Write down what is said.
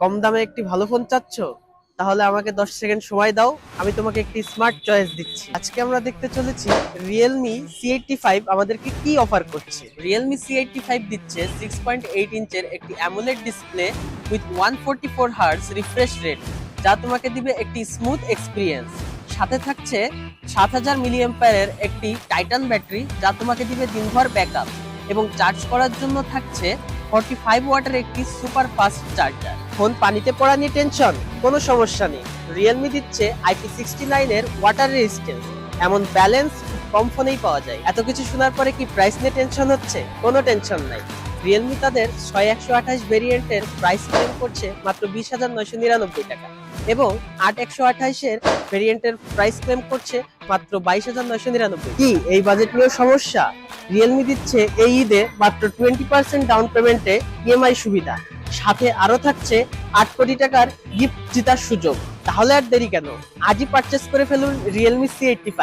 কম দামে একটি ভালো ফোন চাচ্ছ? তাহলে আমাকে 10 সেকেন্ড সময় দাও, আমি তোমাকে একটি স্মার্ট চয়েস দিচ্ছি। আজকে আমরা দেখতে চলেছি রিয়েলমি C85 আমাদেরকে কি অফার করছে। রিয়েলমি C85 দিচ্ছে 6.8 ইঞ্চের একটি AMOLED display with 144 hertz refresh rate, যা তোমাকে দিবে একটি স্মুথ এক্সপিরিয়েন্স। সাথে থাকছে 7000 মিলিঅ্যাম্পিয়ারের একটি টাইটান ব্যাটারি, যা তোমাকে দিবে দিনভর ব্যাকআপ, এবং চার্জ করার জন্য থাকছে 45 ওয়াটের একটি সুপার ফাস্ট চার্জার। ফোন পানিতে পড়া নিয়ে টেনশন? কোনো সমস্যা নেই। রিয়েলমি দিচ্ছে IP69 এর ওয়াটার রেজিস্ট্যান্স। এমন ব্যালেন্স কম ফোনেই পাওয়া যায়। এত কিছু শোনার পরে কি প্রাইস নিয়ে টেনশন হচ্ছে? কোনো টেনশন নাই। রিয়েলমি তাদের 6128 ভেরিয়েন্টের প্রাইস ক্লেম করছে মাত্র 20,999 টাকা, এবং 8128-এর ভেরিয়েন্টের প্রাইস ক্লেম করছে মাত্র 22,999। কি এই বাজেট নিয়ে সমস্যা? রিয়েলমি দিচ্ছে এই ঈদে মাত্র 20% ডাউন পেমেন্টে ইএমআই সুবিধা, সাথে আরো থাকছে 8 কোটি টাকার গিফট জেতার সুযোগ। তাহলে আর দেরি কেন? আজই পারচেস করে ফেলুন রিয়েলমি C85।